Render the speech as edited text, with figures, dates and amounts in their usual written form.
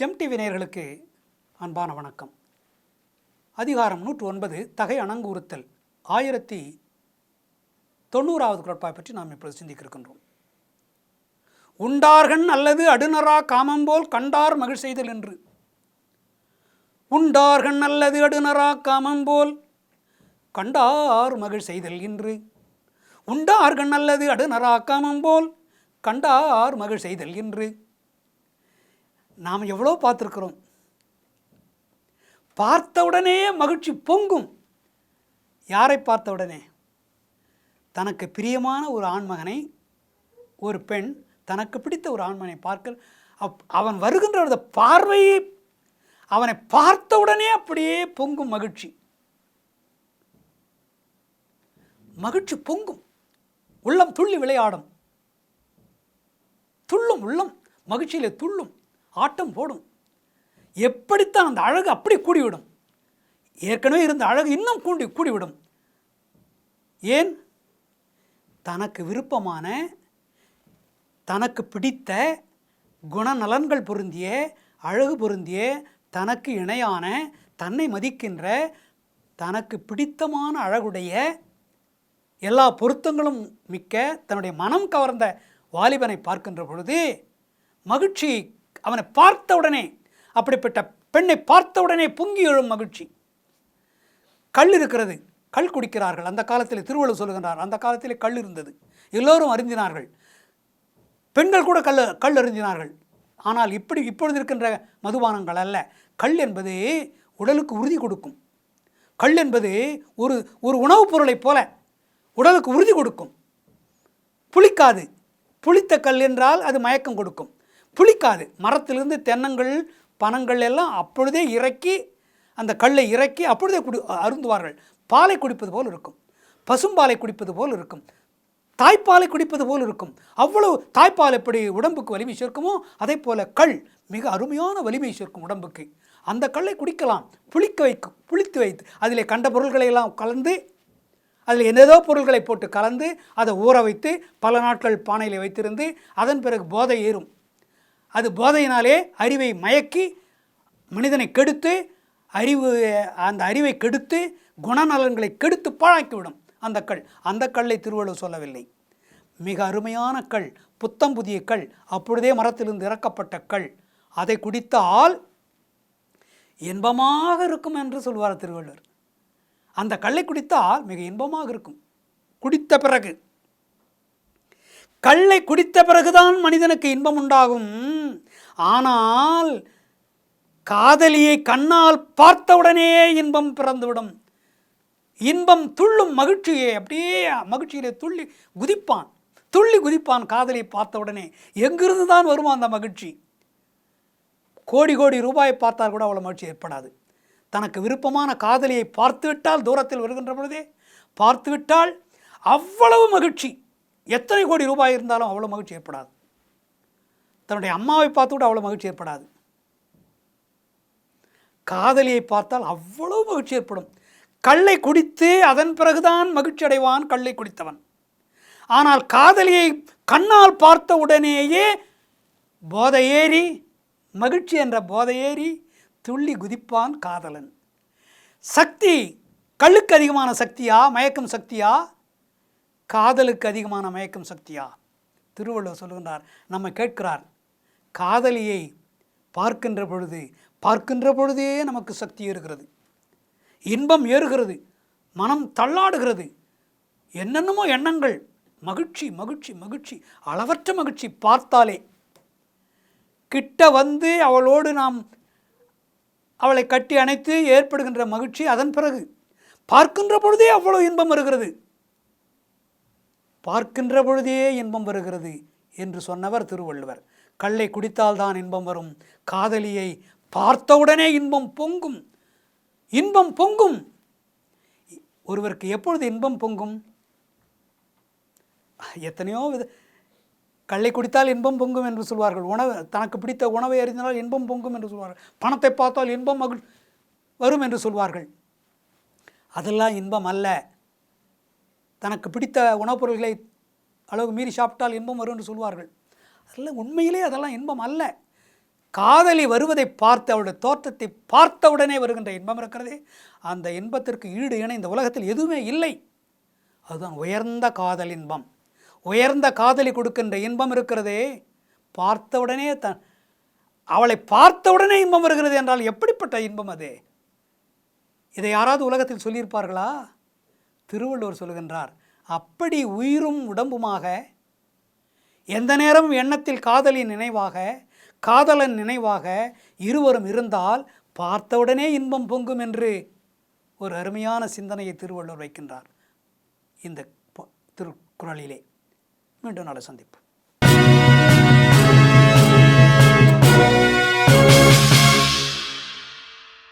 செம்டிவி நேயர்களுக்கு அன்பான வணக்கம். அதிகாரம் 109 தகை அணங்கூறுத்தல் 1090வது குறட்பாய் பற்றி நாம் இப்பொழுது சிந்திக்க இருக்கின்றோம். உண்டார்கண் அல்லது அடுநரா காமம்போல் கண்டார் மகிழ் செய்தல் என்று. உண்டார்கண் அல்லது அடுநரா காமம்போல் கண்டார் மகிழ் செய்தல் என்று. உண்டார்கண் அல்லது அடுநரா காமம்போல் கண்டார் மகிழ் செய்தல் என்று. நாம் எவ்வளோ பார்த்துருக்கிறோம். பார்த்தவுடனே மகிழ்ச்சி பொங்கும். யாரை பார்த்தவுடனே? தனக்கு பிரியமான ஒரு ஆண்மகனை, ஒரு பெண் தனக்கு பிடித்த ஒரு ஆண்மகனை பார்க்க அவன் வருகின்ற பார்வையை அவனை பார்த்தவுடனே அப்படியே பொங்கும் மகிழ்ச்சி. மகிழ்ச்சி பொங்கும். உள்ளம் துள்ளி விளையாடும். துள்ளும் உள்ளம் மகிழ்ச்சியிலே துள்ளும், ஆட்டம் போடும். எப்படித்தான் அந்த அழகு அப்படி கூடிவிடும். ஏற்கனவே இருந்த அழகு இன்னும் கூடிவிடும். ஏன்? தனக்கு விருப்பமான, தனக்கு பிடித்த குணநலன்கள் பொருந்திய, அழகு பொருந்திய, தனக்கு இணையான, தன்னை மதிக்கின்ற, தனக்கு பிடித்தமான அழகுடைய, எல்லா பொருத்தங்களும் மிக்க தன்னுடைய மனம் கவர்ந்த வாலிபனை பார்க்கின்ற பொழுது மகிழ்ச்சி அவனை பார்த்தவுடனே, அப்படிப்பட்ட பெண்ணை பார்த்தவுடனே பொங்கி எழும் மகிழ்ச்சி. கல் இருக்கிறது, கல் குடிக்கிறார்கள். அந்த காலத்தில் திருவள்ளுவர் சொல்லுகின்றார், அந்த காலத்தில் கல் இருந்தது, எல்லோரும் அருந்தினார்கள், பெண்கள் கூட கல் அருந்தினார்கள். ஆனால் இப்பொழுது இருக்கின்ற மதுபானங்கள் அல்ல. கல் என்பது உடலுக்கு உறுதி கொடுக்கும். கல் என்பது ஒரு உணவுப் பொருளை போல உடலுக்கு உறுதி கொடுக்கும். புளிக்காது. புளித்த கல் என்றால் அது மயக்கம் கொடுக்கும். புளிக்காது. மரத்திலிருந்து தென்னங்கள், பனங்கள் எல்லாம் அப்பொழுதே இறக்கி, அந்த கல்லை இறக்கி அப்பொழுதே அருந்துவார்கள். பாலை குடிப்பது போல் இருக்கும், பசும்பாலை குடிப்பது போல் இருக்கும், தாய்ப்பாலை குடிப்பது போல் இருக்கும். அவ்வளவு தாய்ப்பால் எப்படி உடம்புக்கு வலிமை சேர்க்குமோ அதே போல கல் மிக அருமையான வலிமை சேர்க்கும் உடம்புக்கு. அந்த கல்லை குடிக்கலாம். புளித்து வைத்து அதில் கண்ட பொருள்களை எல்லாம் கலந்து, அதில் என்னதோ பொருள்களை போட்டு கலந்து அதை ஊற வைத்து பல நாட்கள் பானையில் வைத்திருந்து அதன் பிறகு போதை ஏறும். அது போதையினாலே அறிவை மயக்கி மனிதனை கெடுத்து, அந்த அறிவை கெடுத்து, குணநலன்களை கெடுத்து பாழாக்கிவிடும் அந்த கல்லை திருவள்ளுவர் சொல்லவில்லை. மிக அருமையான கல், புத்தம் புதிய கல், அப்பொழுதே மரத்திலிருந்து இறக்கப்பட்ட கல். அதை குடித்தால் இன்பமாக இருக்கும் என்று சொல்வார் திருவள்ளுவர். அந்த கல்லை குடித்தால் மிக இன்பமாக இருக்கும். குடித்த பிறகு, கல்லை குடித்த பிறகுதான் மனிதனுக்கு இன்பம் உண்டாகும். ஆனால் காதலியை கண்ணால் பார்த்தவுடனே இன்பம் பிறந்துவிடும். இன்பம் துள்ளும் மகிழ்ச்சியை அப்படியே மகிழ்ச்சியிலே துள்ளி குதிப்பான். காதலியை பார்த்தவுடனே எங்கிருந்து தான் வருமா அந்த மகிழ்ச்சி? கோடி ரூபாயை பார்த்தால் கூட அவ்வளோ மகிழ்ச்சி ஏற்படாது. தனக்கு விருப்பமான காதலியை பார்த்துவிட்டால், தூரத்தில் வருகின்ற பொழுதே பார்த்துவிட்டால் அவ்வளவு மகிழ்ச்சி. எத்தனை கோடி ரூபாய் இருந்தாலும் அவ்வளோ மகிழ்ச்சி ஏற்படாது. தன்னுடைய அம்மாவை பார்த்து கூட அவ்வளோ மகிழ்ச்சி ஏற்படாது. காதலியை பார்த்தால் அவ்வளவு மகிழ்ச்சி ஏற்படும். கல்லை குடித்து அதன் பிறகுதான் மகிழ்ச்சி அடைவான் கல்லை குடித்தவன். ஆனால் காதலியை கண்ணால் பார்த்த உடனேயே போதையேறி, மகிழ்ச்சி என்ற போதையேறி துள்ளி குதிப்பான் காதலன். சக்தி கல்லுக்கு அதிகமான சக்தியா, மயக்கும் சக்தியா? காதலுக்கு அதிகமான மயக்கும் சக்தியா? திருவள்ளுவர் சொல்லுகின்றார், நம்ம கேட்கிறார். காதலியை பார்க்கின்ற பொழுதே நமக்கு சக்தி ஏறுகிறது, இன்பம் ஏறுகிறது, மனம் தள்ளாடுகிறது, என்னென்னமோ எண்ணங்கள், மகிழ்ச்சி மகிழ்ச்சி மகிழ்ச்சி, அளவற்ற மகிழ்ச்சி. பார்த்தாலே கிட்ட வந்து அவளோடு நாம் அவளை கட்டி அணைத்து ஏற்படுகின்ற மகிழ்ச்சி. அதன் பிறகு பார்க்கின்ற பொழுதே அவ்வளோ இன்பம் வருகிறது. பார்க்கின்ற பொழுதே இன்பம் வருகிறது என்று சொன்னவர் திருவள்ளுவர். கல்லை குடித்தால்தான் இன்பம் வரும். காதலியை பார்த்தவுடனே இன்பம் பொங்கும். ஒருவருக்கு எப்பொழுது இன்பம் பொங்கும்? எத்தனையோ கல்லை குடித்தால் இன்பம் பொங்கும் என்று சொல்வார்கள். தனக்கு பிடித்த உணவை அறிந்தால் இன்பம் பொங்கும் என்று சொல்வார்கள். பணத்தை பார்த்தால் இன்பம் வரும் என்று சொல்வார்கள். அதெல்லாம் இன்பம் அல்ல. தனக்கு பிடித்த உணவுப் பொருள்களை அளவு மீறி சாப்பிட்டால் இன்பம் வரும் என்று சொல்வார்கள். அதெல்லாம் உண்மையிலே அதெல்லாம் இன்பம் அல்ல. காதலி வருவதை பார்த்து அவளுடைய தோற்றத்தை பார்த்தவுடனே வருகின்ற இன்பம் இருக்கிறதே, அந்த இன்பத்திற்கு ஈடு இணை இந்த உலகத்தில் எதுவுமே இல்லை. அதுதான் உயர்ந்த காதல் இன்பம். உயர்ந்த காதலி கொடுக்கின்ற இன்பம் இருக்கிறதே, பார்த்தவுடனே அவளை பார்த்தவுடனே இன்பம் வருகிறது என்றால் எப்படிப்பட்ட இன்பம் அது? இதை யாராவது உலகத்தில் சொல்லியிருப்பார்களா? திருவள்ளுவர் சொல்லுகின்றார், அப்படி உயிரும் உடம்புமாக எந்த நேரமும் எண்ணத்தில் காதலின் நினைவாக காதலன் நினைவாக இருவரும் இருந்தால் பார்த்தவுடனே இன்பம் பொங்கும் என்று ஒரு அருமையான சிந்தனையை திருவள்ளுவர் வைக்கின்றார் இந்த திருக்குறளிலே. மீண்டும் நாளை சந்திப்போம்.